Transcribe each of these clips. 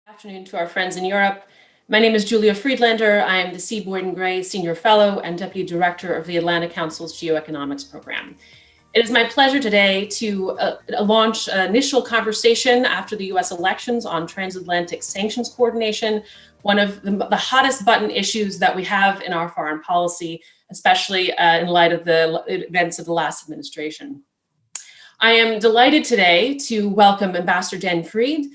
Afternoon to our friends in Europe. My name is Julia Friedlander. I am the C. Boyden Gray Senior Fellow and Deputy Director of the Atlantic Council's Geoeconomics Program. It is my pleasure today to launch an initial conversation after the US elections on transatlantic sanctions coordination, one of the hottest button issues that we have in our foreign policy, especially in light of the events of the last administration. I am delighted today to welcome Ambassador Dan Fried,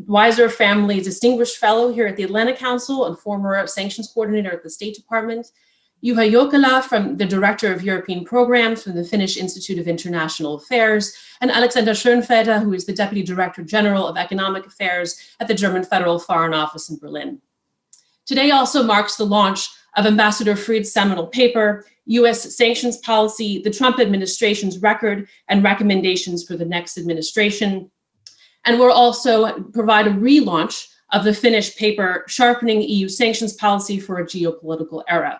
Weiser Family Distinguished Fellow here at the Atlantic Council and former Sanctions Coordinator at the State Department, Juha Jokela, from the Director of European Programs from the Finnish Institute of International Affairs, and Alexander Schönfelder, who is the Deputy Director General of Economic Affairs at the German Federal Foreign Office in Berlin. Today also marks the launch of Ambassador Fried's seminal paper, U.S. Sanctions Policy, the Trump Administration's Record and Recommendations for the Next Administration. And we'll also provide a relaunch of the Finnish paper, Sharpening EU Sanctions Policy for a Geopolitical Era.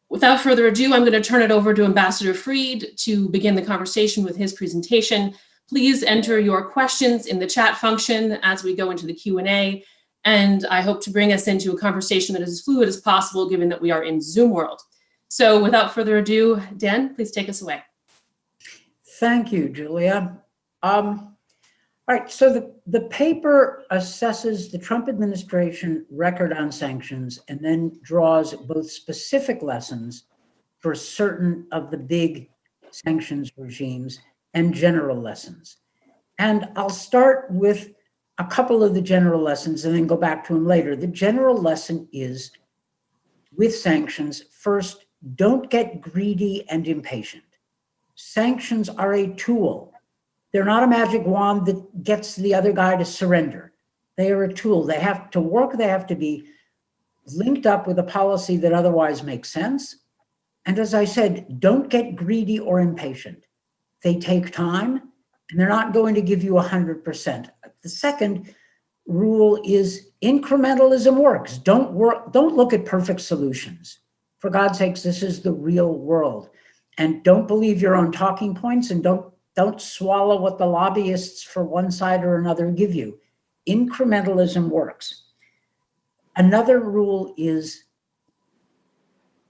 Without further ado, I'm going to turn it over to Ambassador Fried to begin the conversation with his presentation. Please enter your questions in the chat function as we go into the Q&A, and I hope to bring us into a conversation that is as fluid as possible, given that we are in Zoom world. So without further ado, Dan, please take us away. Thank you, Julia. All right, so the paper assesses the Trump administration record on sanctions and then draws both specific lessons for certain of the big sanctions regimes and general lessons. And I'll start with a couple of the general lessons and then go back to them later. The general lesson is, with sanctions, first, don't get greedy and impatient. Sanctions are a tool. They're not a magic wand that gets the other guy to surrender. They are a tool. They have to work. They have to be linked up with a policy that otherwise makes sense. And as I said, don't get greedy or impatient. They take time, and they're not going to give you 100%. The second rule is incrementalism works. Don't look at perfect solutions. For God's sakes, this is the real world. And don't believe your own talking points, and don't swallow what the lobbyists for one side or another give you. Incrementalism works. Another rule is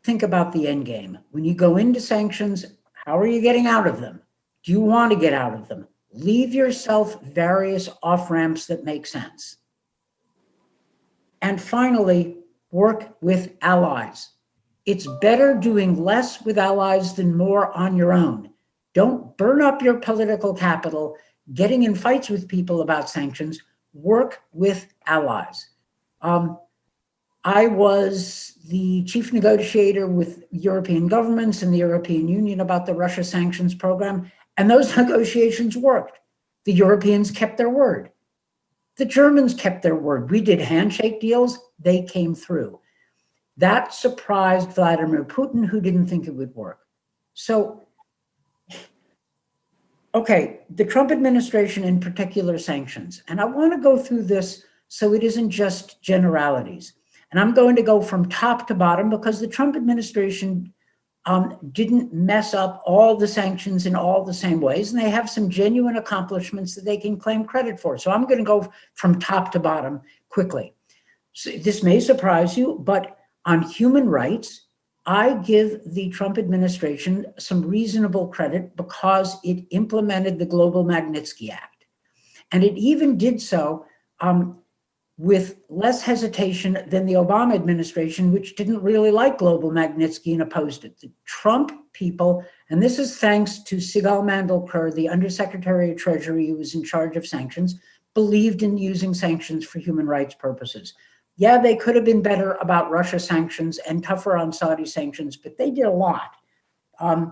think about the end game. When you go into sanctions, how are you getting out of them? Do you want to get out of them? Leave yourself various off-ramps that make sense. And finally, work with allies. It's better doing less with allies than more on your own. Don't burn up your political capital getting in fights with people about sanctions. Work with allies. I was the chief negotiator with European governments and the European Union about the Russia sanctions program, and those negotiations worked. The Europeans kept their word. The Germans kept their word. We did handshake deals. They came through. That surprised Vladimir Putin, who didn't think it would work. So, okay, the Trump administration, in particular, sanctions. And I want to go through this so it isn't just generalities. And I'm going to go from top to bottom because the Trump administration didn't mess up all the sanctions in all the same ways. And they have some genuine accomplishments that they can claim credit for. So I'm going to go from top to bottom quickly. So this may surprise you, but on human rights, I give the Trump administration some reasonable credit because it implemented the Global Magnitsky Act. And it even did so with less hesitation than the Obama administration, which didn't really like Global Magnitsky and opposed it. The Trump people, and this is thanks to Sigal Mandelker, the Undersecretary of Treasury who was in charge of sanctions, believed in using sanctions for human rights purposes. Yeah, they could have been better about Russia sanctions and tougher on Saudi sanctions, but they did a lot to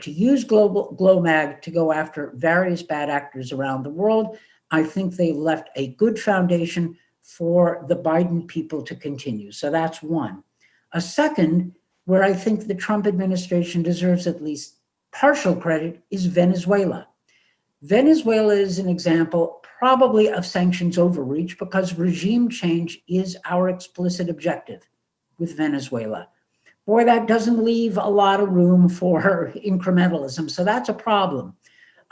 use GloMag to go after various bad actors around the world. I think they left a good foundation for the Biden people to continue. So that's one. A second, where I think the Trump administration deserves at least partial credit, is Venezuela. Venezuela is an example probably of sanctions overreach because regime change is our explicit objective with Venezuela. Boy, that doesn't leave a lot of room for incrementalism, so that's a problem.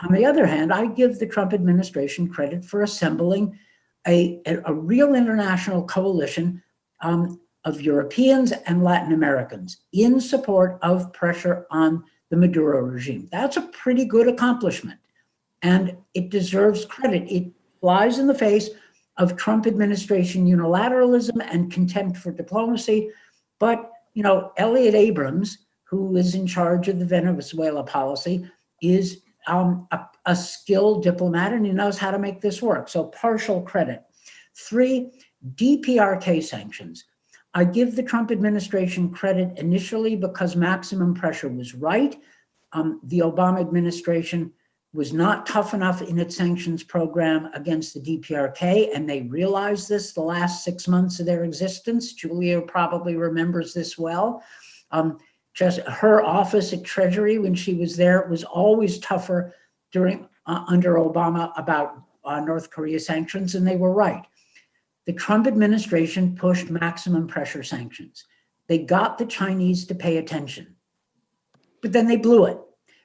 On the other hand, I give the Trump administration credit for assembling a real international coalition of Europeans and Latin Americans in support of pressure on the Maduro regime. That's a pretty good accomplishment, and it deserves credit. It flies in the face of Trump administration unilateralism and contempt for diplomacy. But, you know, Elliot Abrams, who is in charge of the Venezuela policy, is a skilled diplomat, and he knows how to make this work. So partial credit. 3, DPRK sanctions. I give the Trump administration credit initially because maximum pressure was right. The Obama administration was not tough enough in its sanctions program against the DPRK, and they realized this the last 6 months of their existence. Julia probably remembers this well. Just her office at Treasury when she was there was always tougher under Obama about North Korea sanctions, and they were right. The Trump administration pushed maximum pressure sanctions. They got the Chinese to pay attention, but then they blew it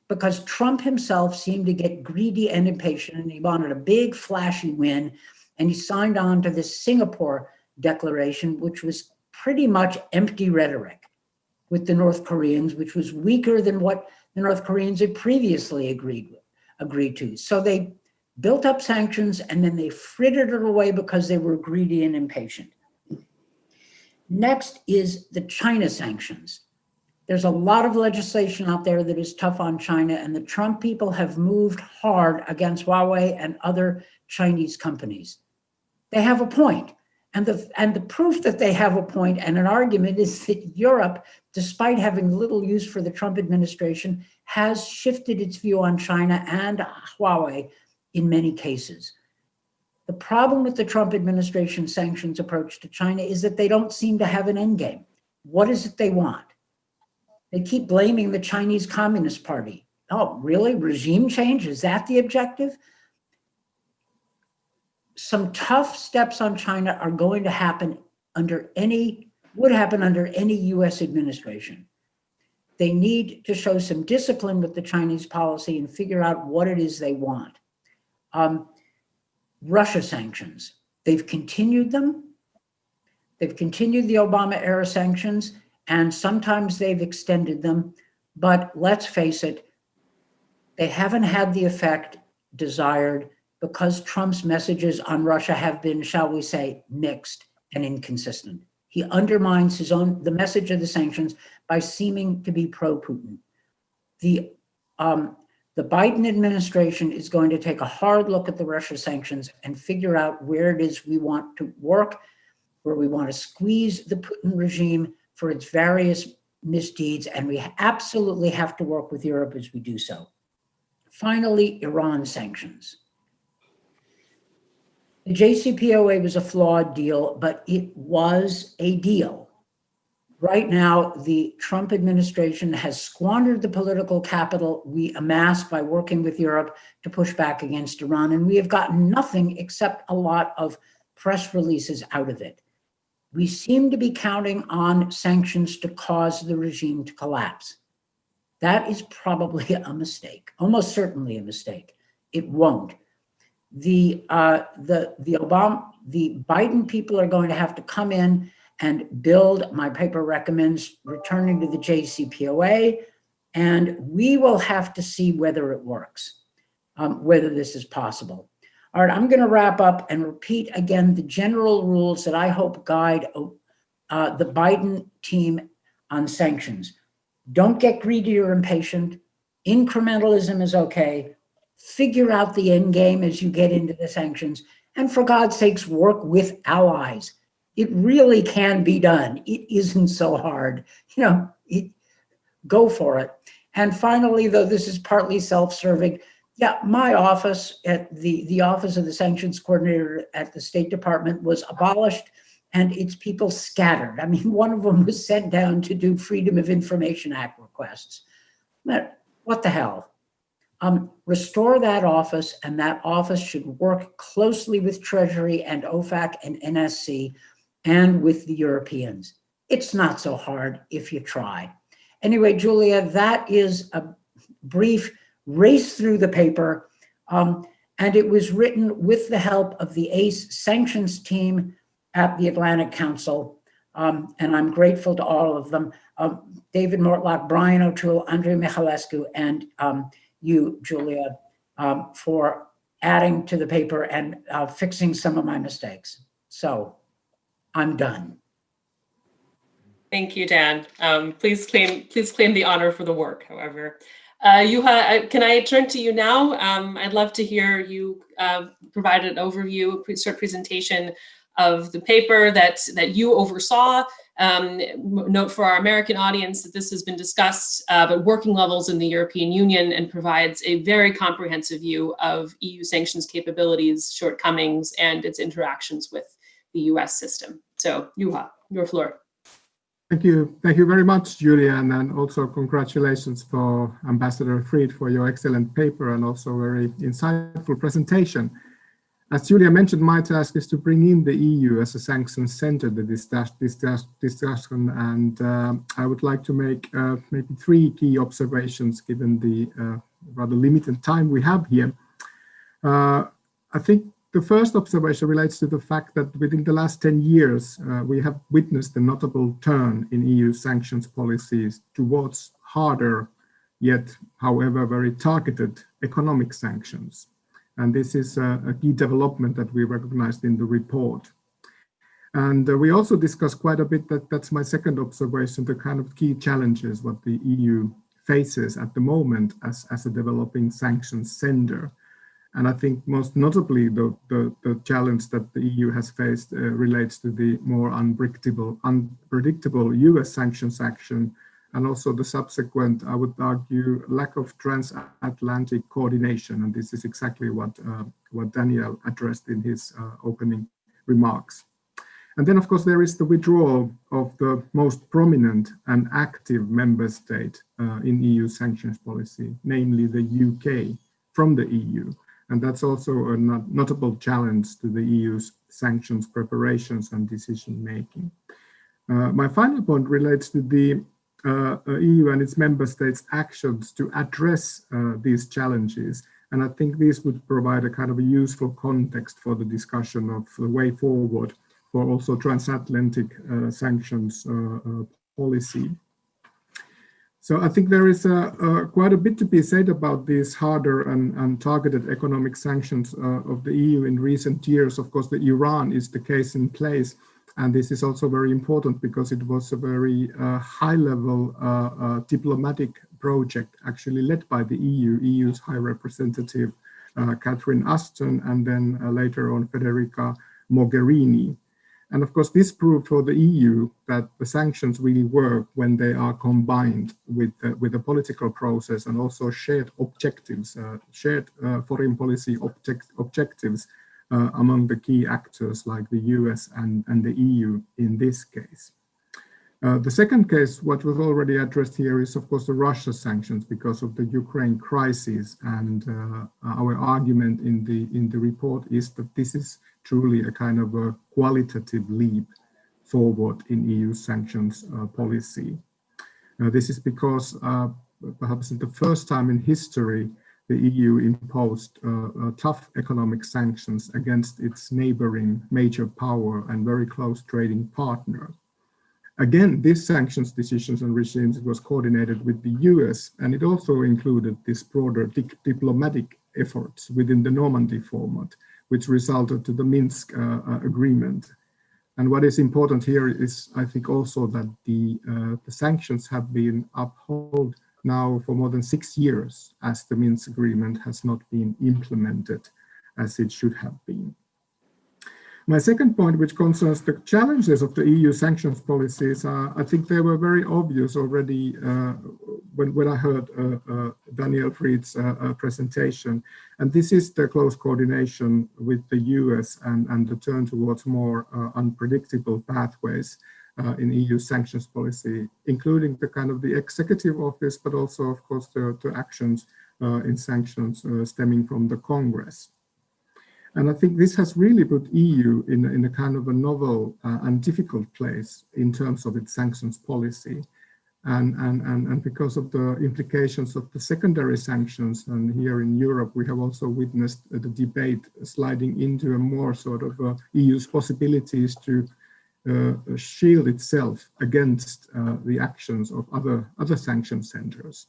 because Trump himself seemed to get greedy and impatient, and he wanted a big flashy win, and he signed on to this Singapore declaration, which was pretty much empty rhetoric with the North Koreans, which was weaker than what the North Koreans had previously agreed to. So they built up sanctions, and then they frittered it away because they were greedy and impatient. Next is the China sanctions. There's a lot of legislation out there that is tough on China, and the Trump people have moved hard against Huawei and other Chinese companies. They have a point. And the proof that they have a point and an argument is that Europe, despite having little use for the Trump administration, has shifted its view on China and Huawei in many cases. The problem with the Trump administration sanctions approach to China is that they don't seem to have an end game. What is it they want? They keep blaming the Chinese Communist Party. Oh, really? Regime change? Is that the objective? Some tough steps on China are going to happen would happen under any US administration. They need to show some discipline with the Chinese policy and figure out what it is they want. Russia sanctions. They've continued them. They've continued the Obama era sanctions, and sometimes they've extended them. But let's face it, they haven't had the effect desired because Trump's messages on Russia have been, shall we say, mixed and inconsistent. He undermines the message of the sanctions by seeming to be pro-Putin. The Biden administration is going to take a hard look at the Russia sanctions and figure out where it is we want to work, where we want to squeeze the Putin regime for its various misdeeds, and we absolutely have to work with Europe as we do so. Finally, Iran sanctions. The JCPOA was a flawed deal, but it was a deal. Right now, the Trump administration has squandered the political capital we amassed by working with Europe to push back against Iran, and we have gotten nothing except a lot of press releases out of it. We seem to be counting on sanctions to cause the regime to collapse. That is probably a mistake, almost certainly a mistake. It won't. The Biden people are going to have to come in and build, my paper recommends, returning to the JCPOA, and we will have to see whether it works, whether this is possible. All right, I'm going to wrap up and repeat again the general rules that I hope guide the Biden team on sanctions. Don't get greedy or impatient. Incrementalism is okay. Figure out the end game as you get into the sanctions. And for God's sakes, work with allies. It really can be done. It isn't so hard. Go for it. And finally, though this is partly self-serving, yeah, my office at the Office of the Sanctions Coordinator at the State Department was abolished and its people scattered. I mean, one of them was sent down to do Freedom of Information Act requests. But what the hell? Restore that office, and that office should work closely with Treasury and OFAC and NSC and with the Europeans. It's not so hard if you try. Anyway, Julia, that is a brief race through the paper. and it was written with the help of the ACE sanctions team at the Atlantic Council. And I'm grateful to all of them. David Mortlock, Brian O'Toole, Andrei Michalescu, and you, Julia, for adding to the paper and fixing some of my mistakes. So I'm done. Thank you, Dan. Please claim the honor for the work, however. Juha, can I turn to you now? I'd love to hear you provide an overview, short presentation of the paper that you oversaw. Note for our American audience that this has been discussed at working levels in the European Union and provides a very comprehensive view of EU sanctions capabilities, shortcomings, and its interactions with the US system. So, Juha, your floor. Thank you very much, Julian, and also congratulations for Ambassador Fried for your excellent paper and also very insightful presentation. As Julia mentioned, my task is to bring in the EU as a sanctions center to this discussion, and I would like to make maybe 3 key observations given the rather limited time we have here. I think the first observation relates to the fact that within the last 10 years, we have witnessed a notable turn in EU sanctions policies towards harder, yet, however, very targeted economic sanctions. And this is a key development that we recognized in the report. And we also discussed quite a bit, that's my second observation, the kind of key challenges what the EU faces at the moment as a developing sanctions center. And I think most notably the challenge that the EU has faced relates to the more unpredictable US sanctions action, and also the subsequent, I would argue, lack of transatlantic coordination. And this is exactly what Daniel addressed in his opening remarks. And then, of course, there is the withdrawal of the most prominent and active member state in EU sanctions policy, namely the UK, from the EU. And that's also a notable challenge to the EU's sanctions preparations and decision-making. My final point relates to the EU and its member states' actions to address these challenges. And I think this would provide a kind of a useful context for the discussion of the way forward for also transatlantic sanctions policy. So I think there is quite a bit to be said about these harder and targeted economic sanctions of the EU in recent years. Of course, the Iran is the case in place. And this is also very important because it was a very high-level diplomatic project actually led by the EU's High Representative Catherine Ashton, and then later on Federica Mogherini. And of course, this proved for the EU that the sanctions really work when they are combined with a political process and also shared objectives, shared foreign policy objectives among the key actors like the US and the EU in this case. The second case, what was already addressed here, is of course the Russia sanctions because of the Ukraine crisis, and our argument in the report is that this is truly a kind of a qualitative leap forward in EU sanctions policy. This is because perhaps the first time in history the EU imposed tough economic sanctions against its neighboring major power and very close trading partner. Again, these sanctions decisions and regimes was coordinated with the US, and it also included this broader diplomatic efforts within the Normandy format, which resulted to the Minsk agreement. And what is important here is, I think, also that the sanctions have been upheld now for more than 6 years, as the Minsk agreement has not been implemented as it should have been. My second point, which concerns the challenges of the EU sanctions policies, I think they were very obvious already when I heard Daniel Fried's presentation. And this is the close coordination with the US and the turn towards more unpredictable pathways in EU sanctions policy, including the kind of the executive office, but also, of course, the actions in sanctions stemming from the Congress. And I think this has really put EU in a kind of a novel and difficult place in terms of its sanctions policy. and because of the implications of the secondary sanctions, and here in Europe we have also witnessed the debate sliding into a more sort of EU's possibilities to shield itself against the actions of other sanction centers.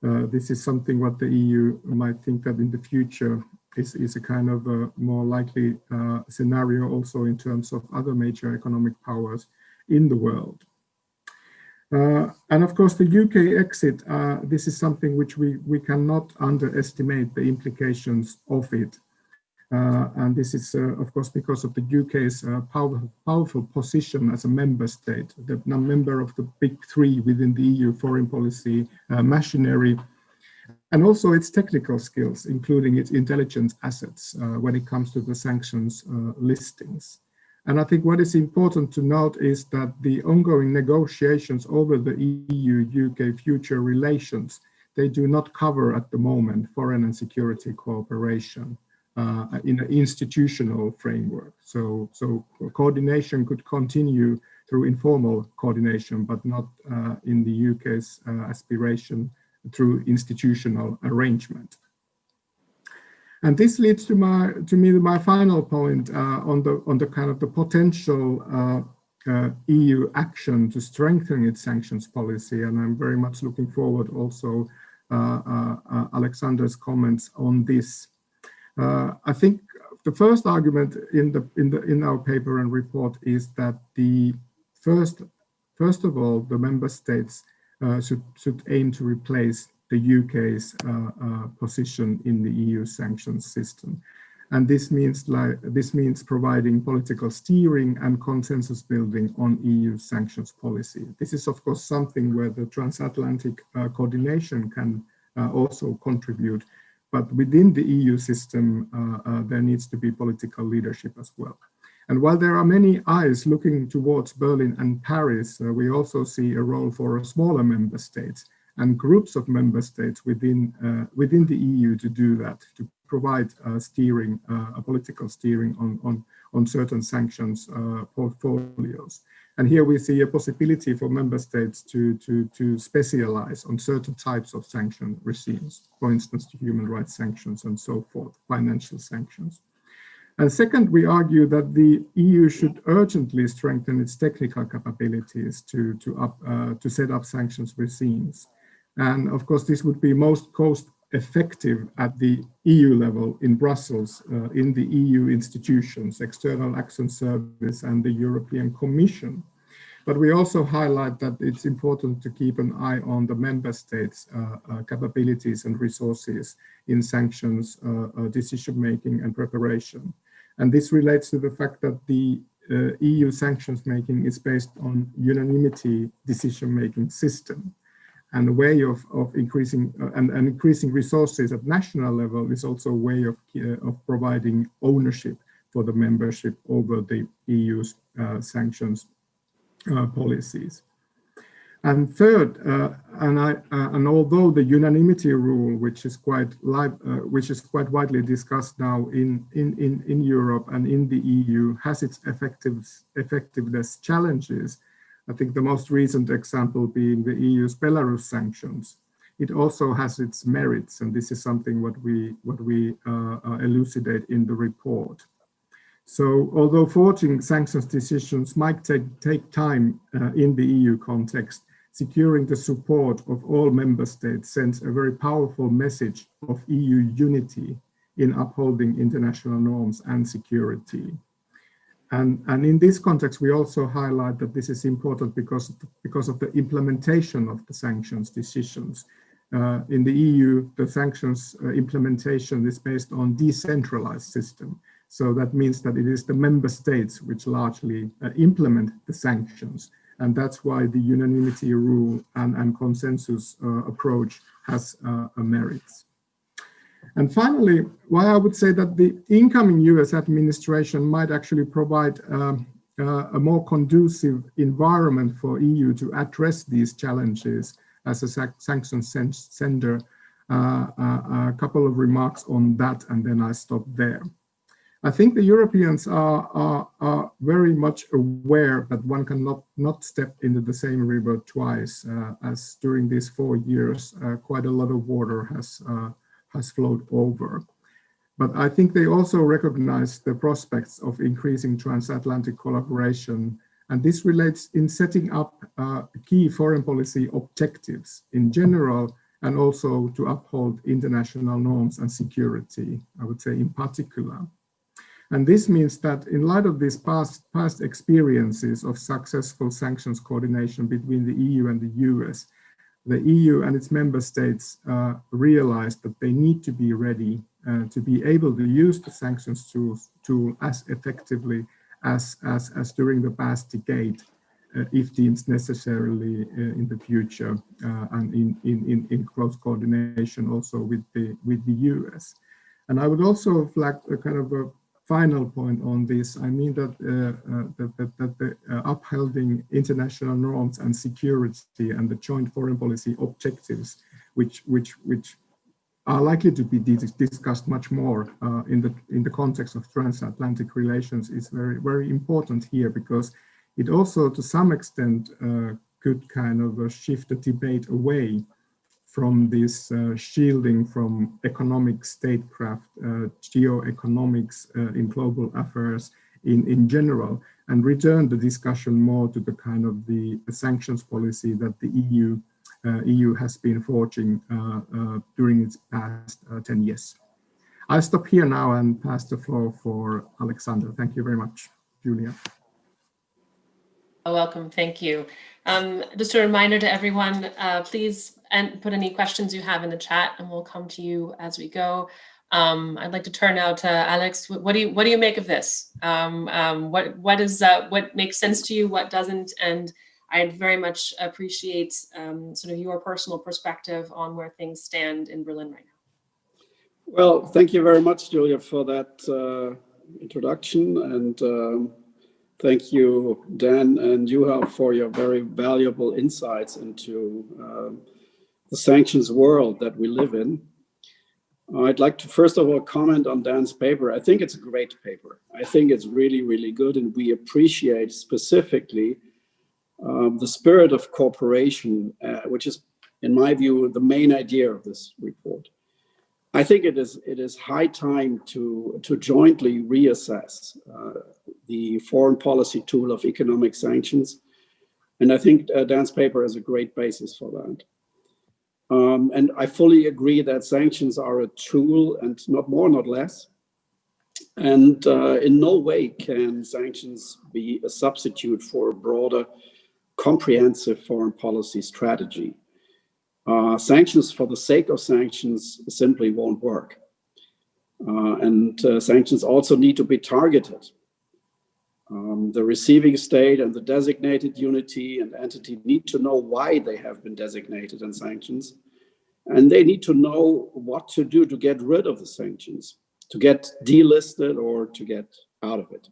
This is something what the EU might think that in the future is a kind of a more likely scenario also in terms of other major economic powers in the world. And of course, the UK exit, this is something which we cannot underestimate the implications of it. And this is, of course, because of the UK's powerful position as a member state, the member of the big three within the EU foreign policy machinery, and also its technical skills, including its intelligence assets when it comes to the sanctions listings. And I think what is important to note is that the ongoing negotiations over the EU-UK future relations, they do not cover at the moment foreign and security cooperation in an institutional framework. So coordination could continue through informal coordination, but not in the UK's aspiration through institutional arrangement. And this leads to my final point on the kind of the potential EU action to strengthen its sanctions policy. And I'm very much looking forward also Alexander's comments on this. I think the first argument in our paper and report is that the first of all, the member states should aim to replace the UK's position in the EU sanctions system, and this means providing political steering and consensus building on EU sanctions policy. This is of course something where the transatlantic coordination can also contribute, but within the EU system there needs to be political leadership as well. And while there are many eyes looking towards Berlin and Paris, we also see a role for smaller member states and groups of member states within the EU to do that, to provide steering, political steering on certain sanctions portfolios. And here we see a possibility for member states to specialize on certain types of sanction regimes, for instance, to human rights sanctions and so forth, financial sanctions. And second, we argue that the EU should urgently strengthen its technical capabilities to set up sanctions regimes. And of course, this would be most cost effective at the EU level in Brussels, in the EU institutions, External Action Service and the European Commission. But we also highlight that it's important to keep an eye on the member states' capabilities and resources in sanctions decision-making and preparation. And this relates to the fact that the EU sanctions making is based on unanimity decision-making system. And a way of increasing increasing resources at national level is also a way of providing ownership for the membership over the EU's sanctions policies. And third, and although the unanimity rule, which is quite widely discussed now in Europe and in the EU, has its effectiveness challenges, I think the most recent example being the EU's Belarus sanctions. It also has its merits, and this is something what we elucidate in the report. So, although forging sanctions decisions might take time in the EU context, securing the support of all member states sends a very powerful message of EU unity in upholding international norms and security. And in this context, we also highlight that this is important because of the implementation of the sanctions decisions. In the EU, the sanctions implementation is based on decentralized system. So that means that it is the member states which largely implement the sanctions. And that's why the unanimity rule and consensus approach has merits. And finally, why I would say that the incoming US administration might actually provide a more conducive environment for EU to address these challenges as a sanctions sender. A couple of remarks on that, and then I stop there. I think the Europeans are very much aware that one cannot not step into the same river twice, as during these 4 years, quite a lot of water has flowed over. But I think they also recognize the prospects of increasing transatlantic collaboration, and this relates in setting up key foreign policy objectives in general, and also to uphold international norms and security, I would say in particular. And this means that in light of these past experiences of successful sanctions coordination between the EU and the US, the EU and its member states realized that they need to be ready to be able to use the sanctions tool as effectively as during the past decade, if deemed necessarily in the future, and in close coordination also with the US. And I would also flag a kind of a final point on this. I mean that the upholding international norms and security and the joint foreign policy objectives, which are likely to be discussed much more in the context of transatlantic relations, is very, very important here, because it also to some extent could kind of shift the debate away from this shielding from economic statecraft, geoeconomics in global affairs in general, and return the discussion more to the kind of the sanctions policy that the EU has been forging during its past 10 years. I'll stop here now and pass the floor for Alexander. Thank you very much, Julia. Welcome, thank you. Just a reminder to everyone, please put any questions you have in the chat, and we'll come to you as we go. I'd like to turn now to Alex. What do you make of this? What makes sense to you? What doesn't? And I'd very much appreciate sort of your personal perspective on where things stand in Berlin right now. Well, thank you very much, Julia, for that introduction, and thank you, Dan and Juha, for your very valuable insights into the sanctions world that we live in. I'd like to first of all comment on Dan's paper. I think it's a great paper. I think it's really, really good, and we appreciate specifically the spirit of cooperation, which is, in my view, the main idea of this report. I think it is high time to jointly reassess the foreign policy tool of economic sanctions, and I think Dan's paper is a great basis for that. And I fully agree that sanctions are a tool, and not more, not less. And in no way can sanctions be a substitute for a broader, comprehensive foreign policy strategy. Sanctions for the sake of sanctions simply won't work. And sanctions also need to be targeted. The receiving state and the designated unity and entity need to know why they have been designated in sanctions. And they need to know what to do to get rid of the sanctions, to get delisted or to get out of it.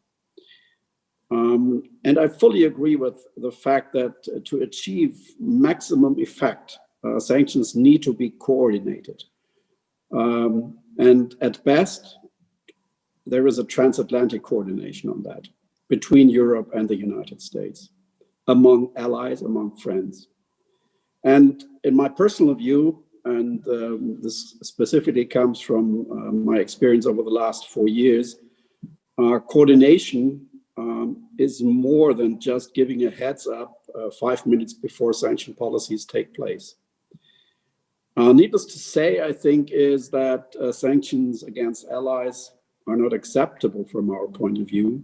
And I fully agree with the fact that to achieve maximum effect, sanctions need to be coordinated. And at best, there is a transatlantic coordination on that between Europe and the United States, among allies, among friends. And in my personal view, and this specifically comes from my experience over the last 4 years, coordination is more than just giving a heads up 5 minutes before sanction policies take place. Needless to say, I think is that sanctions against allies are not acceptable from our point of view.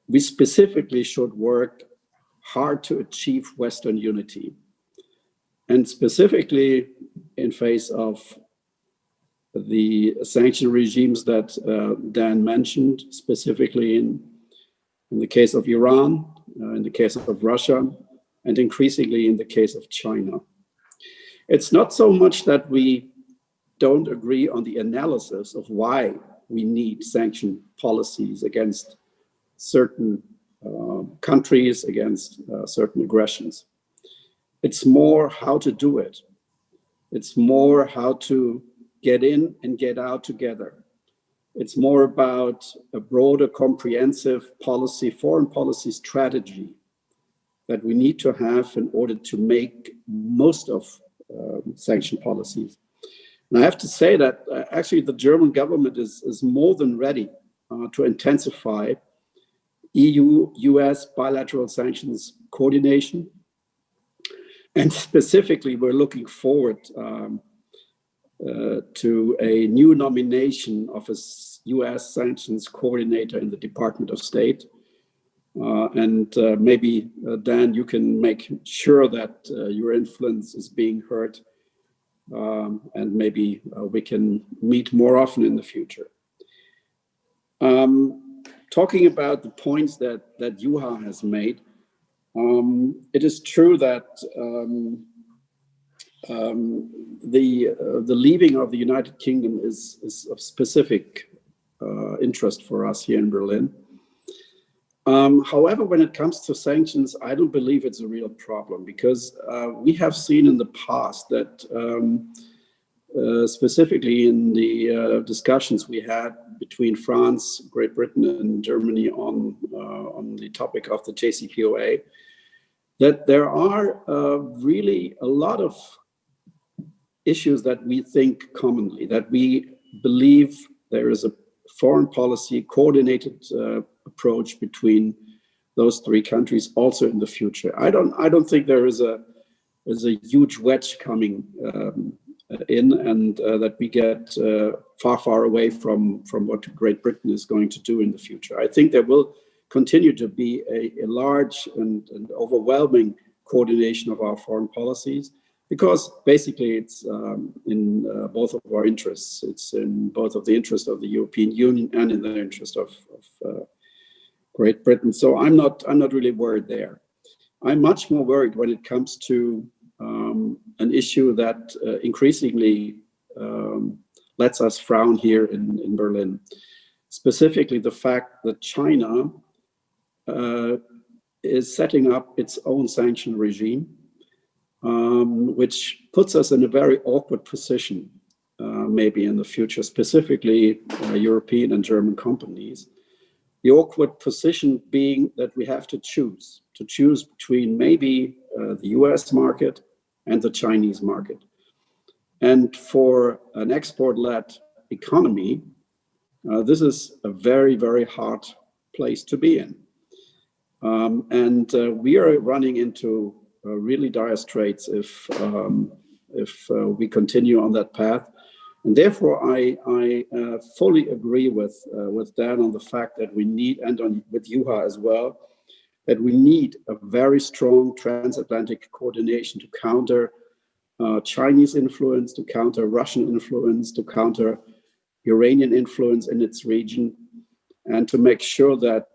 We specifically should work hard to achieve Western unity. And specifically in face of the sanction regimes that Dan mentioned, specifically in the case of Iran, in the case of Russia, and increasingly in the case of China. It's not so much that we don't agree on the analysis of why we need sanction policies against certain countries, against certain aggressions. It's more how to do it. It's more how to get in and get out together. It's more about a broader, comprehensive policy, foreign policy strategy that we need to have in order to make most of sanction policies. And I have to say that actually the German government is more than ready to intensify EU-US bilateral sanctions coordination. And specifically, we're looking forward to a new nomination of a US sanctions coordinator in the Department of State. Maybe, Dan, you can make sure that your influence is being heard, and maybe we can meet more often in the future. Talking about the points that Juha has made, it is true that the leaving of the United Kingdom is of specific interest for us here in Berlin. However, when it comes to sanctions, I don't believe it's a real problem, because we have seen in the past that specifically in the discussions we had between France, Great Britain, and Germany on the topic of the JCPOA, that there are really a lot of issues that we think commonly, that we believe there is a foreign policy coordinated approach between those three countries also in the future. I don't think there is a huge wedge coming in, and that we get far away from what Great Britain is going to do in the future. I think there will continue to be a large and overwhelming coordination of our foreign policies, because basically it's in both of our interests. It's in both of the interest of the European Union and in the interest of Great Britain. So I'm not really worried there. I'm much more worried when it comes to an issue that increasingly lets us frown here in Berlin. Specifically, the fact that China is setting up its own sanction regime, which puts us in a very awkward position, maybe in the future, specifically European and German companies. The awkward position being that we have to choose between maybe the US market and the Chinese market. And for an export-led economy, this is a very, very hard place to be in. We are running into really dire straits if we continue on that path. And therefore, I fully agree with Dan on the fact that we need, and with Juha as well, that we need a very strong transatlantic coordination to counter Chinese influence, to counter Russian influence, to counter Iranian influence in its region, and to make sure that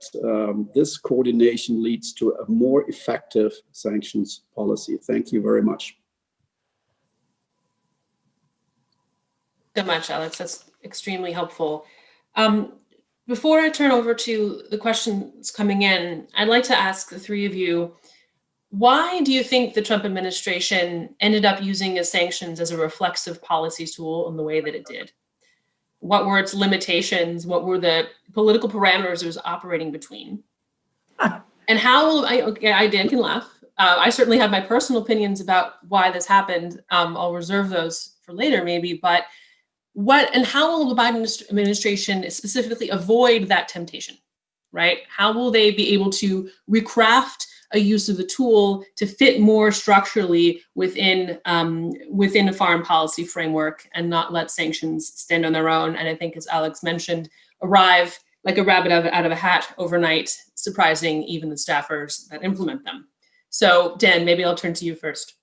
this coordination leads to a more effective sanctions policy. Thank you very much. So much, Alex. That's extremely helpful. Before I turn over to the questions coming in, I'd like to ask the three of you, why do you think the Trump administration ended up using sanctions as a reflexive policy tool in the way that it did? What were its limitations? What were the political parameters it was operating between? And how, Dan can laugh. I certainly have my personal opinions about why this happened. I'll reserve those for later maybe, but how will the Biden administration specifically avoid that temptation, right? How will they be able to recraft a use of the tool to fit more structurally within a foreign policy framework and not let sanctions stand on their own? And I think, as Alex mentioned, arrive like a rabbit out of a hat overnight, surprising even the staffers that implement them. So, Dan, maybe I'll turn to you first.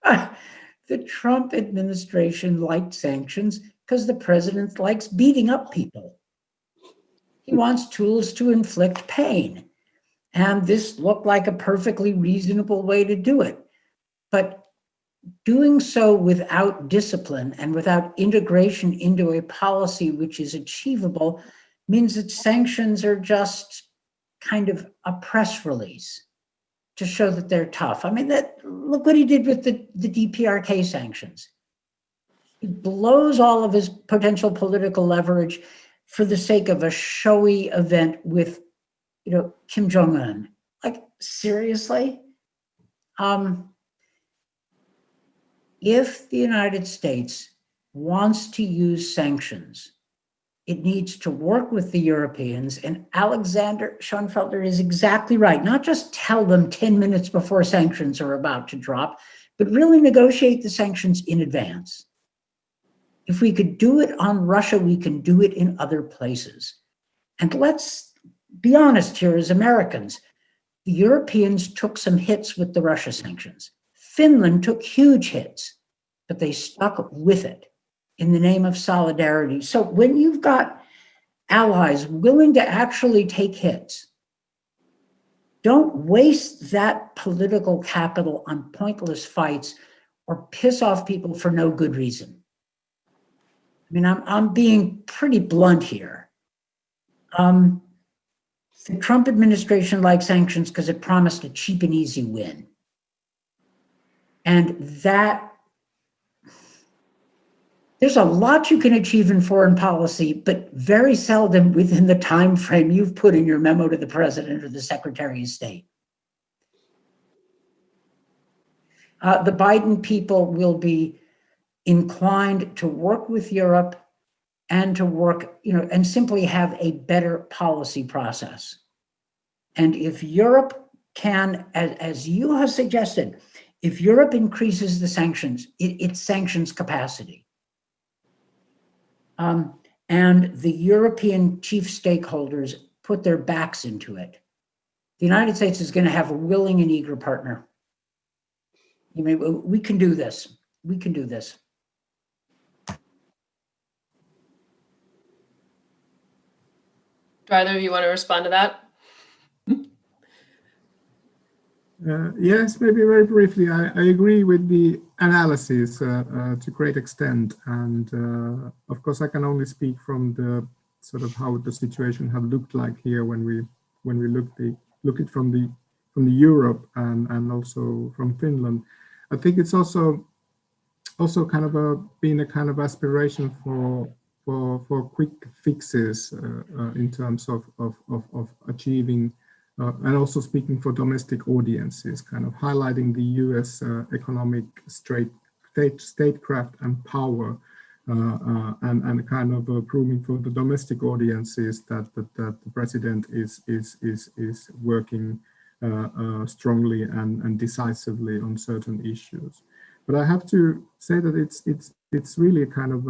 The Trump administration liked sanctions because the president likes beating up people. He wants tools to inflict pain. And this looked like a perfectly reasonable way to do it. But doing so without discipline and without integration into a policy which is achievable means that sanctions are just kind of a press release to show that they're tough. I mean, look what he did with the DPRK sanctions. He blows all of his potential political leverage, for the sake of a showy event with, Kim Jong-un. Like, seriously? If the United States wants to use sanctions, it needs to work with the Europeans, and Alexander Schoenfelder is exactly right. Not just tell them 10 minutes before sanctions are about to drop, but really negotiate the sanctions in advance. If we could do it on Russia, we can do it in other places. And let's be honest here as Americans. The Europeans took some hits with the Russia sanctions. Finland took huge hits, but they stuck with it in the name of solidarity. So when you've got allies willing to actually take hits, don't waste that political capital on pointless fights or piss off people for no good reason. I mean, I'm being pretty blunt here. The Trump administration likes sanctions because it promised a cheap and easy win. And that, there's a lot you can achieve in foreign policy, but very seldom within the time frame you've put in your memo to the president or the Secretary of State. The Biden people will be inclined to work with Europe and to work, and simply have a better policy process. And if Europe can, as you have suggested, if Europe increases the sanctions, its sanctions capacity, and the European chief stakeholders put their backs into it, the United States is going to have a willing and eager partner. We can do this. We can do this. Do either of you want to respond to that? Yes, maybe very briefly. I agree with the analysis to a great extent, and of course I can only speak from the sort of how the situation had looked like here when we look it from the Europe and also from Finland. I think it's also kind of been a kind of aspiration for quick fixes in terms of achieving. And also speaking for domestic audiences, kind of highlighting the U.S. economic statecraft and power, and kind of proving for the domestic audiences that the president is working strongly and decisively on certain issues. But I have to say that it's really kind of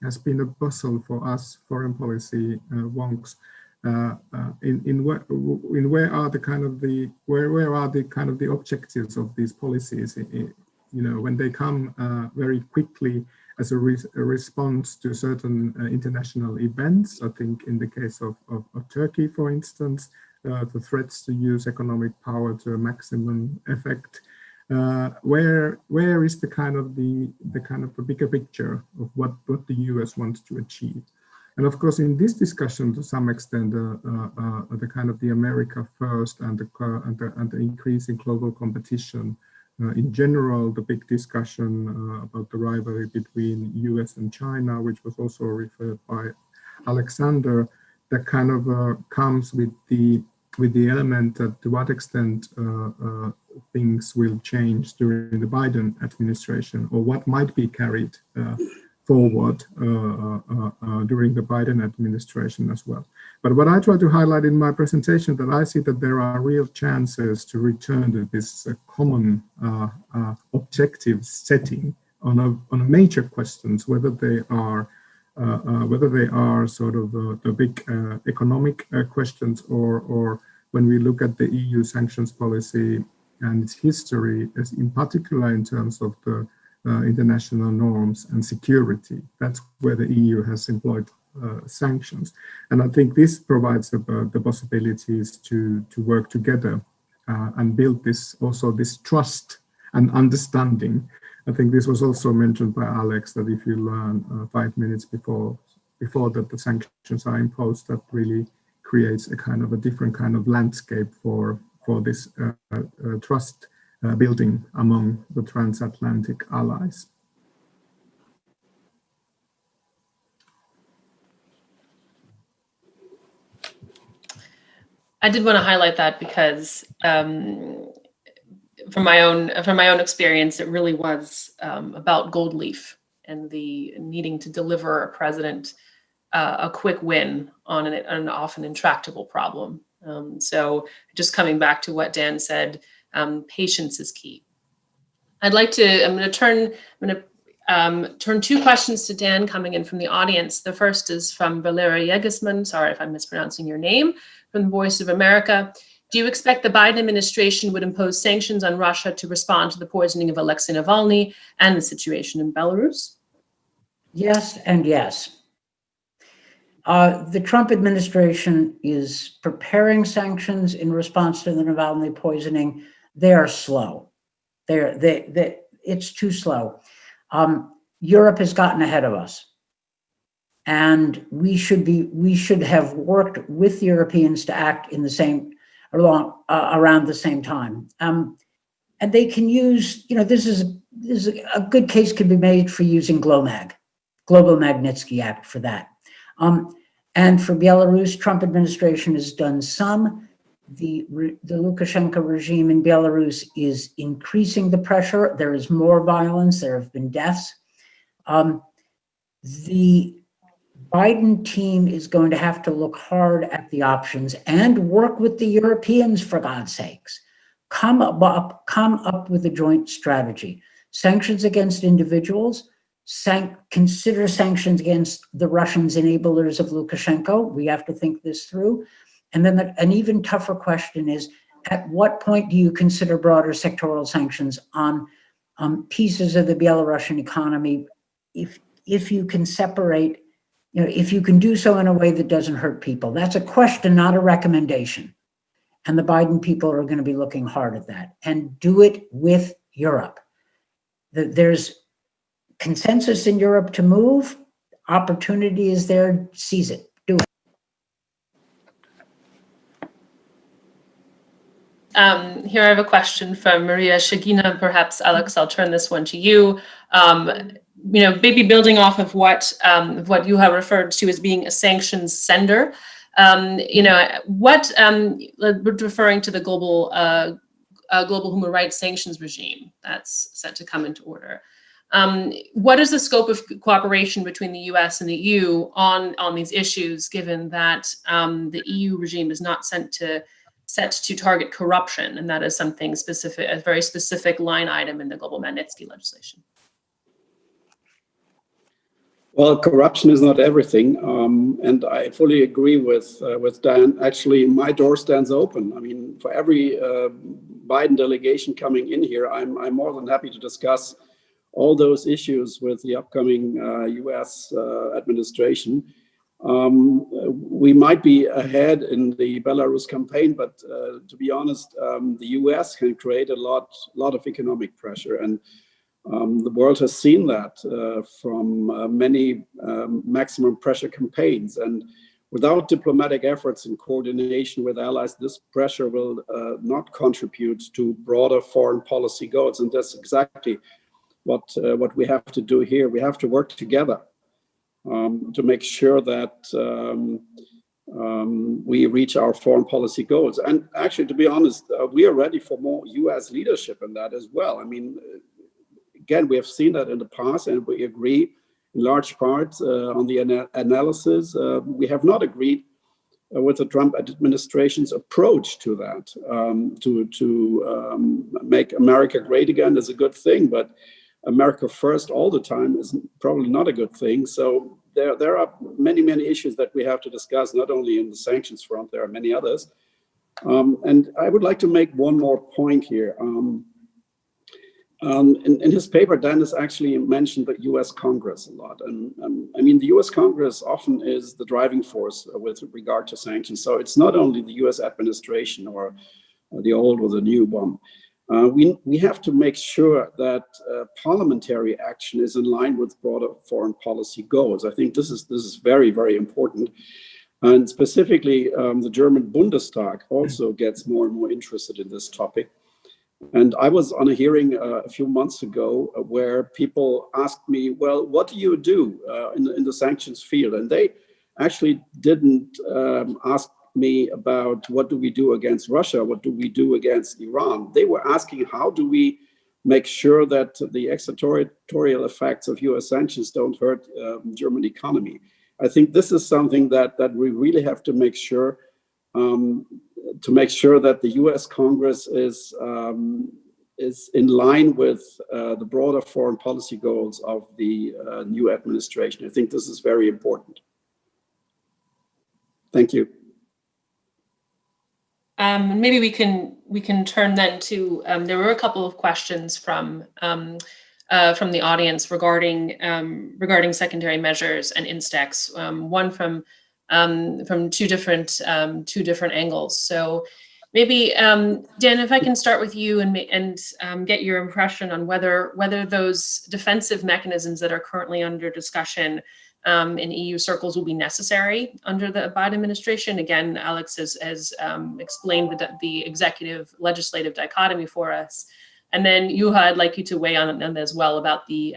has been a bustle for us foreign policy wonks. Where are the kind of the objectives of these policies? When they come very quickly as a response to certain international events. I think in the case of Turkey, for instance, the threats to use economic power to a maximum effect. Where is the kind of the bigger picture of what the US wants to achieve? And of course, in this discussion, to some extent, the kind of the America first and the increase in global competition, in general, the big discussion about the rivalry between US and China, which was also referred by Alexander, that kind of comes with the element that to what extent things will change during the Biden administration, or what might be carried forward during the Biden administration as well. But what I try to highlight in my presentation, that I see that there are real chances to return to this common objective setting on a major questions, whether they are sort of the big economic questions, or when we look at the EU sanctions policy and its history, as in particular in terms of the international norms and security. That's where the EU has employed sanctions. And I think this provides the possibilities to work together and build this trust and understanding. I think this was also mentioned by Alex, that if you learn 5 minutes before that the sanctions are imposed, that really creates a different kind of landscape for this trust building among the transatlantic allies. I did want to highlight that because from my own experience, it really was about gold leaf and the needing to deliver a president a quick win on an often intractable problem. So just coming back to what Dan said, patience is key. I'm going to turn two questions to Dan coming in from the audience. The first is from Valeria Yegisman. Sorry if I'm mispronouncing your name, from the Voice of America. Do you expect the Biden administration would impose sanctions on Russia to respond to the poisoning of Alexei Navalny and the situation in Belarus? Yes and yes. The Trump administration is preparing sanctions in response to the Navalny poisoning. They are slow. It's too slow. Europe has gotten ahead of us, and we should have worked with Europeans to act in the same around the same time. And they can use, this is a good case could be made for using Global Magnitsky Act for that. And for Belarus, Trump administration has done some. The Lukashenko regime in Belarus is increasing the pressure. There is more violence. There have been deaths. The Biden team is going to have to look hard at the options and work with the Europeans, for God's sakes. Come up with a joint strategy. Sanctions against individuals, consider sanctions against the Russians enablers of Lukashenko. We have to think this through. And then an even tougher question is, at what point do you consider broader sectoral sanctions on pieces of the Belarusian economy if you can separate, if you can do so in a way that doesn't hurt people? That's a question, not a recommendation. And the Biden people are going to be looking hard at that, and do it with Europe. There's consensus in Europe to move. Opportunity is there. Seize it. Do it. Here I have a question from Maria Shagina. Perhaps, Alex, I'll turn this one to you. Maybe building off of what you have referred to as being a sanctions sender. Referring to the global human rights sanctions regime that's set to come into order. What is the scope of cooperation between the U.S. and the EU on these issues, given that the EU regime is not set to target corruption, and that is something specific, a very specific line item in the Global Magnitsky legislation? Well, corruption is not everything, and I fully agree with Dan. Actually, my door stands open. I mean, for every Biden delegation coming in here, I'm more than happy to discuss all those issues with the upcoming U.S. administration. We might be ahead in the Belarus campaign, but to be honest, the U.S. can create a lot of economic pressure, and the world has seen that from many maximum pressure campaigns. And without diplomatic efforts in coordination with allies, this pressure will not contribute to broader foreign policy goals. And that's exactly what we have to do here. We have to work together to make sure that we reach our foreign policy goals. And actually, to be honest, we are ready for more U.S. leadership in that as well. I mean, again, we have seen that in the past, and we agree in large part on the analysis. We have not agreed with the Trump administration's approach to that. To make America great again is a good thing, but America first all the time is probably not a good thing. So there are many issues that we have to discuss, not only in the sanctions front, there are many others. And I would like to make one more point here. In his paper, Dennis actually mentioned the U.S. Congress a lot. And I mean, the U.S. Congress often is the driving force with regard to sanctions. So it's not only the U.S. administration or the old or the new one. We have to make sure that parliamentary action is in line with broader foreign policy goals. I think this is very, very important. And specifically, the German Bundestag also gets more and more interested in this topic. And I was on a hearing a few months ago where people asked me, well, what do you do in the sanctions field? And they actually didn't ask me about what do we do against Russia, what do we do against Iran, they were asking how do we make sure that the extraterritorial effects of US sanctions don't hurt German economy. I think this is something that we really have to make sure that the US Congress is in line with the broader foreign policy goals of the new administration. I think this is very important. Thank you. Maybe we can turn then to there were a couple of questions from the audience regarding secondary measures and INSTEX. One from two different angles. So maybe Dan, if I can start with you and get your impression on whether those defensive mechanisms that are currently under discussion in EU circles will be necessary under the Biden administration. Again, Alex has explained the executive legislative dichotomy for us. And then Juha, I'd like you to weigh on as well about the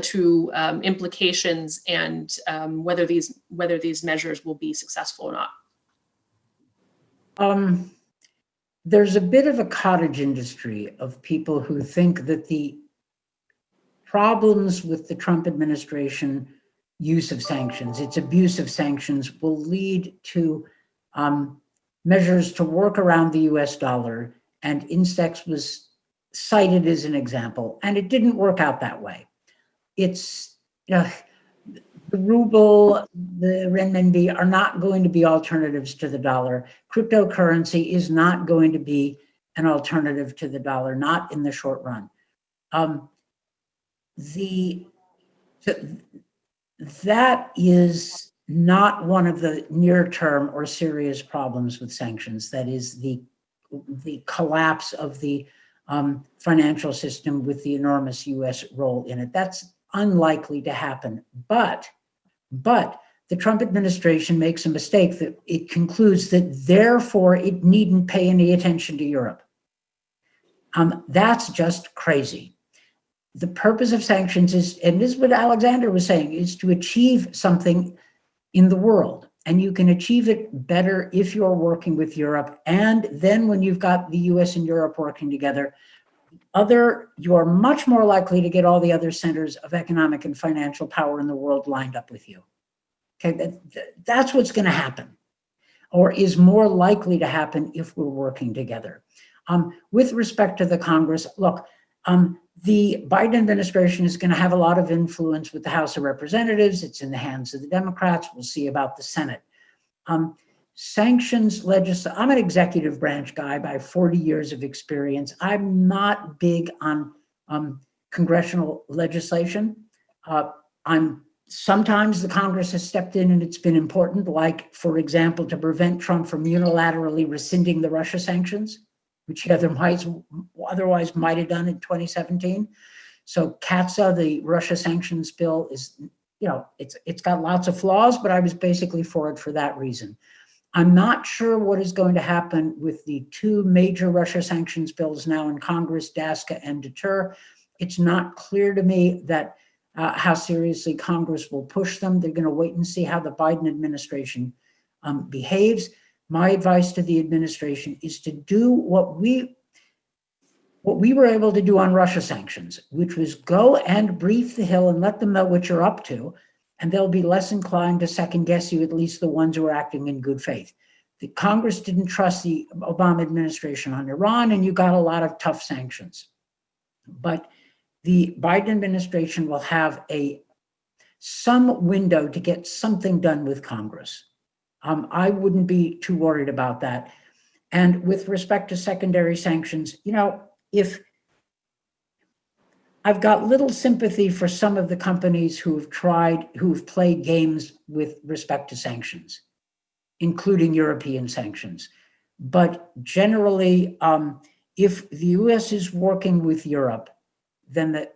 true implications and whether these measures will be successful or not. There's a bit of a cottage industry of people who think that the problems with the Trump administration use of sanctions, its abuse of sanctions, will lead to measures to work around the US dollar, and INSTEX was cited as an example, and it didn't work out that way. It's, the ruble, the renminbi are not going to be alternatives to the dollar. Cryptocurrency is not going to be an alternative to the dollar, not in the short run. That is not one of the near-term or serious problems with sanctions. That is the collapse of the financial system with the enormous US role in it. That's unlikely to happen. But the Trump administration makes a mistake that it concludes that therefore it needn't pay any attention to Europe. That's just crazy. The purpose of sanctions is, and this is what Alexander was saying, is to achieve something in the world. And you can achieve it better if you're working with Europe. And then when you've got the US and Europe working together, you are much more likely to get all the other centers of economic and financial power in the world lined up with you. Okay, that's what's going to happen, or is more likely to happen if we're working together. With respect to the Congress, look, the Biden administration is going to have a lot of influence with the House of Representatives. It's in the hands of the Democrats. We'll see about the Senate. Sanctions legislation. I'm an executive branch guy by 40 years of experience. I'm not big on congressional legislation. Sometimes the Congress has stepped in and it's been important, like, for example, to prevent Trump from unilaterally rescinding the Russia sanctions, which he otherwise might have done in 2017. So CATSA, the Russia sanctions bill, is, it's got lots of flaws, but I was basically for it for that reason. I'm not sure what is going to happen with the two major Russia sanctions bills now in Congress, DASCA and Deter. It's not clear to me that how seriously Congress will push them. They're going to wait and see how the Biden administration behaves. My advice to the administration is to do what we were able to do on Russia sanctions, which was go and brief the Hill and let them know what you're up to, and they'll be less inclined to second guess you, at least the ones who are acting in good faith. The Congress didn't trust the Obama administration on Iran, and you got a lot of tough sanctions. But the Biden administration will have some window to get something done with Congress. I wouldn't be too worried about that. And with respect to secondary sanctions, if I've got little sympathy for some of the companies who've played games with respect to sanctions, including European sanctions. But generally, if the US is working with Europe, then the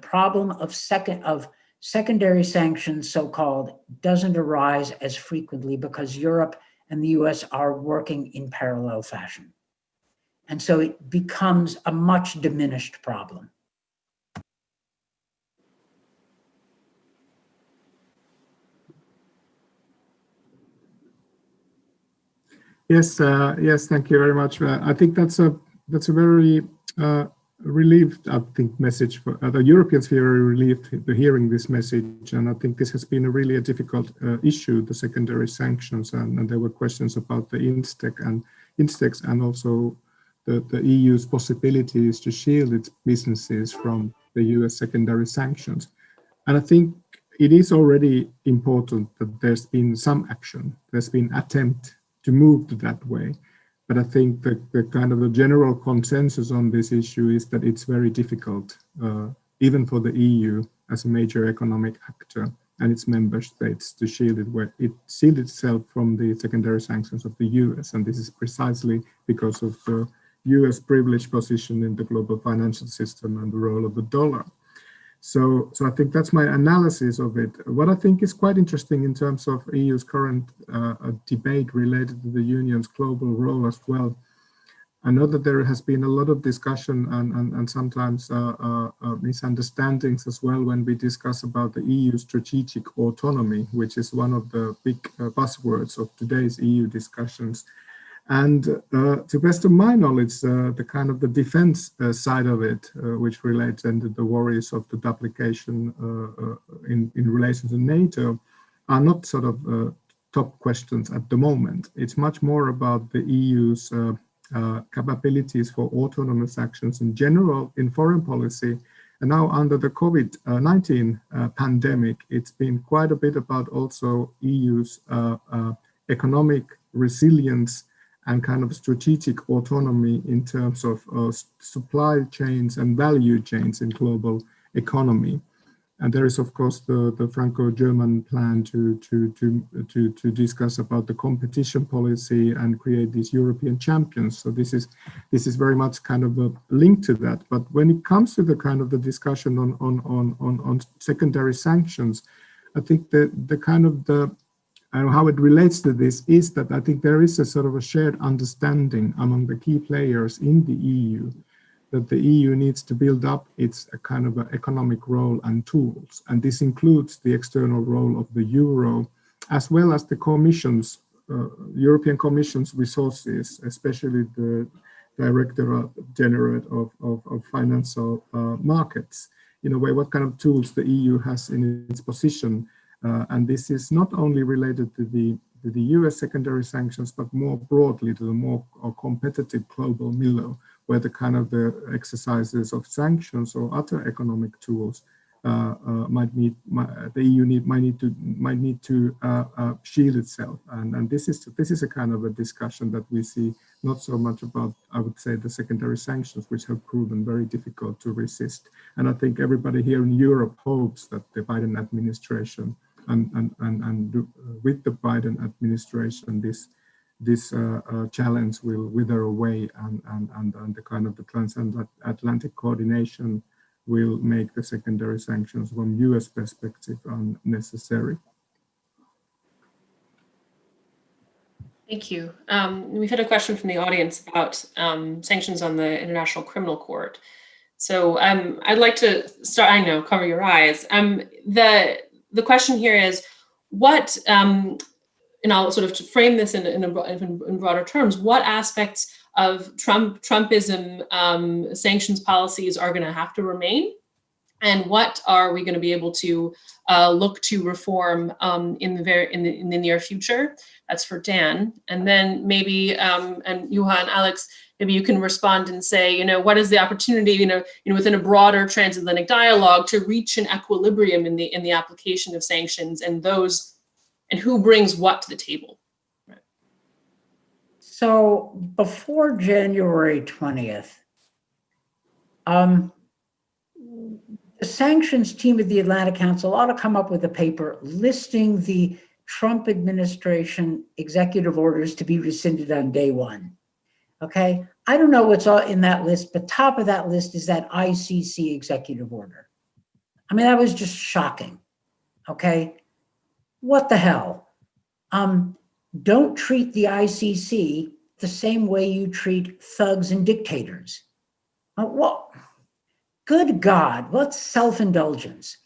problem of secondary sanctions, so-called, doesn't arise as frequently because Europe and the US are working in parallel fashion. And so it becomes a much diminished problem. Yes, yes, thank you very much. I think that's a very relieved, I think, message for the Europeans. Are very relieved to hearing this message, and I think this has been a really difficult issue, the secondary sanctions, and there were questions about the Instex and also the EU's possibilities to shield its businesses from the US secondary sanctions. And I think it is already important that there's been some action, there's been attempt to move to that way. But I think the kind of the general consensus on this issue is that it's very difficult, even for the EU as a major economic actor and its member states, to shield itself from the secondary sanctions of the US. And this is precisely because of the US privileged position in the global financial system and the role of the dollar. So I think that's my analysis of it. What I think is quite interesting in terms of EU's current debate related to the union's global role as well. I know that there has been a lot of discussion and sometimes misunderstandings as well when we discuss about the EU strategic autonomy, which is one of the big buzzwords of today's EU discussions. And to the best of my knowledge, the kind of the defense side of it, which relates then to the worries of the duplication in relation to NATO, are not sort of top questions at the moment. It's much more about the EU's capabilities for autonomous actions in general in foreign policy. And now under the COVID-19 pandemic, it's been quite a bit about also EU's economic resilience and kind of strategic autonomy in terms of supply chains and value chains in global economy. And there is, of course, the Franco-German plan to discuss about the competition policy and create these European champions. So this is very much kind of a link to that. But when it comes to the kind of the discussion on secondary sanctions, I think the kind of the and how it relates to this is that I think there is a sort of a shared understanding among the key players in the EU that the EU needs to build up its kind of economic role and tools. And this includes the external role of the euro, as well as the Commission's, European Commission's resources, especially the Director General of Financial Markets. In a way, what kind of tools the EU has in its position. And this is not only related to the US secondary sanctions, but more broadly to the more competitive global milieu, where the kind of the exercises of sanctions or other economic tools the EU might need to shield itself. And this is a kind of a discussion that we see not so much about, I would say, the secondary sanctions, which have proven very difficult to resist. And I think everybody here in Europe hopes that the Biden administration and with the Biden administration, this challenge will wither away, and the kind of the transatlantic coordination will make the secondary sanctions from US perspective unnecessary. Thank you. We've had a question from the audience about sanctions on the International Criminal Court. So I'd like to start, I know, cover your eyes. The question here is, what, and I'll sort of frame this in broader terms, what aspects of Trumpism sanctions policies are going to have to remain, and what are we going to be able to look to reform in the near future? That's for Dan. And then maybe, and Juha and Alex, maybe you can respond and say, what is the opportunity, within a broader transatlantic dialogue to reach an equilibrium in the application of sanctions, and who brings what to the table? Right. So before January 20th, the sanctions team at the Atlantic Council ought to come up with a paper listing the Trump administration executive orders to be rescinded on day one. Okay, I don't know what's all in that list, but top of that list is that ICC executive order. I mean, that was just shocking. Okay, what the hell? Don't treat the ICC the same way you treat thugs and dictators. Well, good God, what self-indulgence.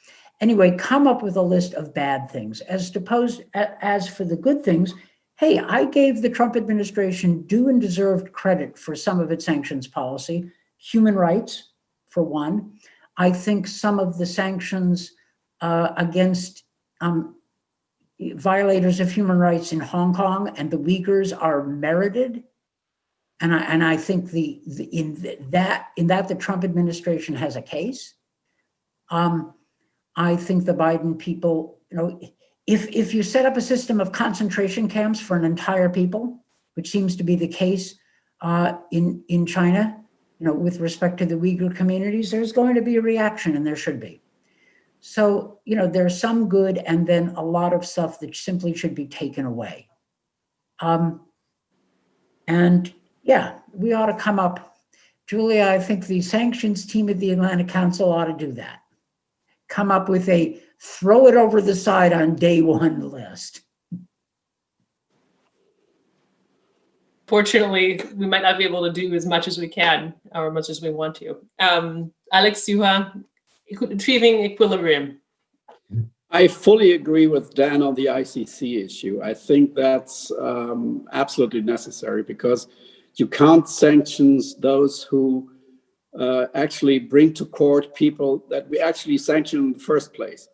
Anyway, come up with a list of bad things. As for the good things, hey, I gave the Trump administration due and deserved credit for some of its sanctions policy, human rights, for one. I think some of the sanctions against violators of human rights in Hong Kong and the Uyghurs are merited. And I think in that the Trump administration has a case. I think the Biden people, if you set up a system of concentration camps for an entire people, which seems to be the case in China, with respect to the Uyghur communities, there's going to be a reaction, and there should be. So, there's some good and then a lot of stuff that simply should be taken away. And yeah, we ought to come up. Julia, I think the sanctions team at the Atlantic Council ought to do that. Come up with a throw it over the side on day one list. Fortunately, we might not be able to do as much as we can or as much as we want to. Alex, Juha, achieving equilibrium. I fully agree with Dan on the ICC issue. I think that's absolutely necessary because you can't sanction those who actually bring to court people that we actually sanction in the first place.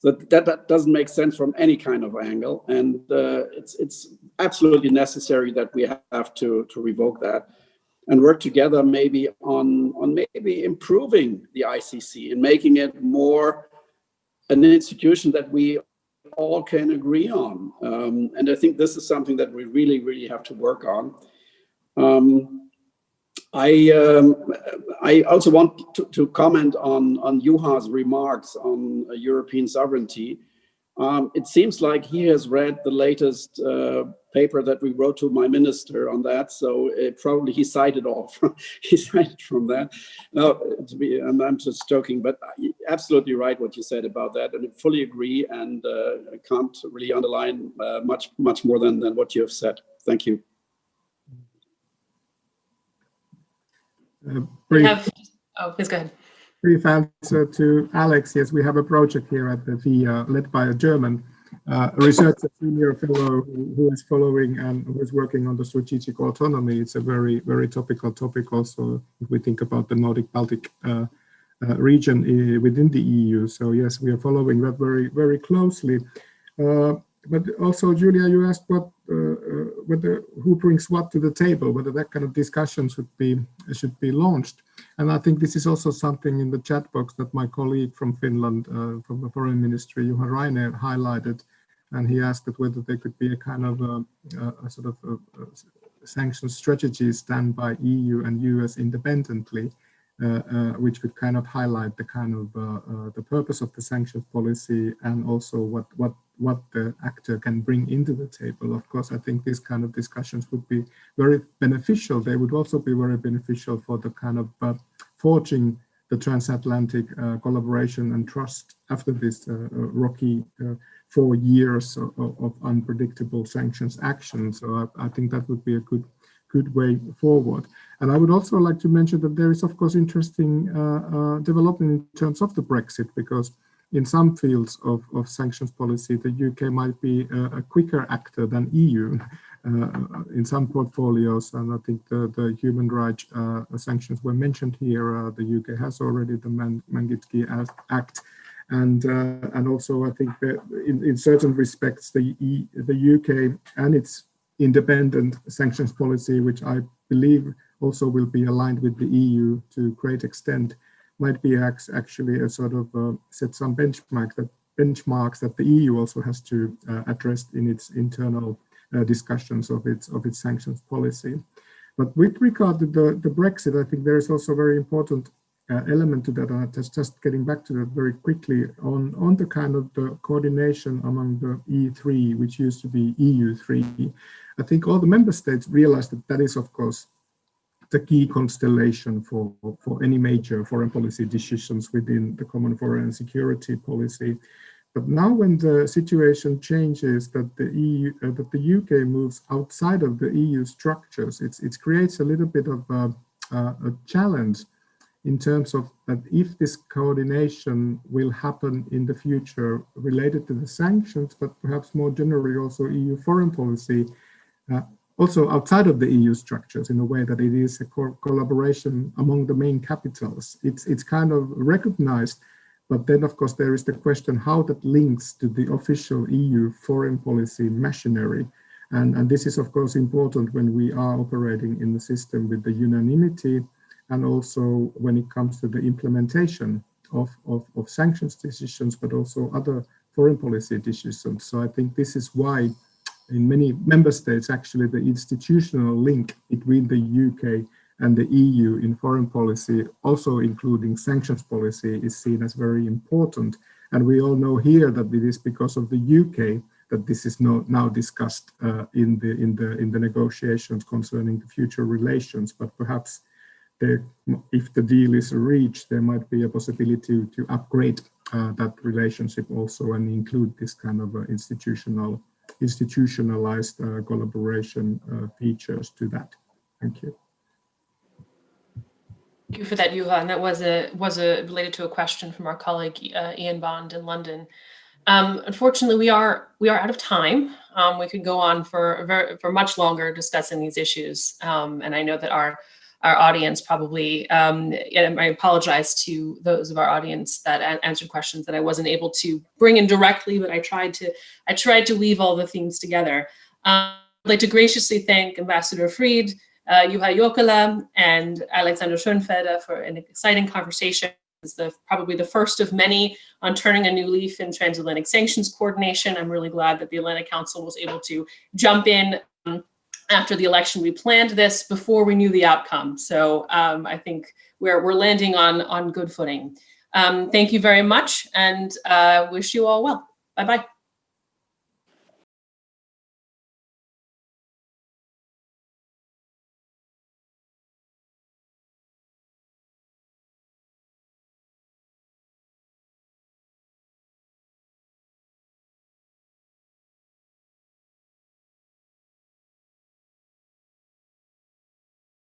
So that doesn't make sense from any kind of angle, and it's absolutely necessary that we have to revoke that and work together maybe on maybe improving the ICC and making it more an institution that we all can agree on. And I think this is something that we really, really have to work on. I also want to comment on Juha's remarks on European sovereignty. It seems like he has read the latest paper that we wrote to my minister on that, so probably he cited from that. No, I'm just joking, but absolutely right what you said about that, and I fully agree, and I can't really underline much more than what you have said. Thank you. Please go ahead. Brief answer to Alex. Yes, we have a project here at the VIA led by a German researcher, senior fellow who is following and who is working on the strategic autonomy. It's a very, very topical topic also if we think about the Nordic-Baltic region within the EU. So yes, we are following that very, very closely. But also, Julia, you asked whether who brings what to the table, whether that kind of discussion should be launched. And I think this is also something in the chat box that my colleague from Finland, from the Foreign Ministry, Juha Jokela, highlighted. And he asked that whether there could be a kind of a sort of sanctions strategy stand by EU and US independently, which could kind of highlight the kind of the purpose of the sanctions policy and also what the actor can bring into the table. Of course, I think these kind of discussions would be very beneficial. They would also be very beneficial for the kind of forging the transatlantic collaboration and trust after this rocky 4 years of unpredictable sanctions action. So I think that would be a good way forward. And I would also like to mention that there is, of course, interesting development in terms of the Brexit, because in some fields of sanctions policy, the UK might be a quicker actor than EU in some portfolios. And I think the human rights sanctions were mentioned here. The UK has already the Magnitsky Act. And also, I think that in certain respects, the UK and its independent sanctions policy, which I believe also will be aligned with the EU to a great extent, might be actually a sort of set some benchmarks that the EU also has to address in its internal discussions of its sanctions policy. But with regard to the Brexit, I think there is also a very important element to that. Just getting back to that very quickly on the kind of the coordination among the E3, which used to be EU3. I think all the member states realized that is, of course, the key constellation for any major foreign policy decisions within the common foreign and security policy. But now when the situation changes, that the UK moves outside of the EU structures, it creates a little bit of a challenge in terms of that if this coordination will happen in the future related to the sanctions, but perhaps more generally also EU foreign policy, also outside of the EU structures, in a way that it is a collaboration among the main capitals. It's kind of recognized, but then of course there is the question how that links to the official EU foreign policy machinery. And this is of course important when we are operating in the system with the unanimity, and also when it comes to the implementation of sanctions decisions, but also other foreign policy decisions. So I think this is why in many member states, actually the institutional link between the UK and the EU in foreign policy, also including sanctions policy, is seen as very important. And we all know here that it is because of the UK that this is now discussed in the negotiations concerning the future relations. But perhaps if the deal is reached, there might be a possibility to upgrade that relationship also and include this kind of institutionalized collaboration features to that. Thank you. Thank you for that, Juha. And that was related to a question from our colleague Ian Bond in London. Unfortunately, we are out of time. We could go on for much longer discussing these issues, and I know that our audience probably, and I apologize to those of our audience that answered questions that I wasn't able to bring in directly, but I tried to weave all the themes together. I'd like to graciously thank Ambassador Fried, Juha Jokela, and Alexander Schoenfeder for an exciting conversation. It's probably the first of many on turning a new leaf in transatlantic sanctions coordination. I'm really glad that the Atlantic Council was able to jump in after the election. We planned this before we knew the outcome. So I think we're landing on good footing. Thank you very much, and wish you all well. Bye-bye.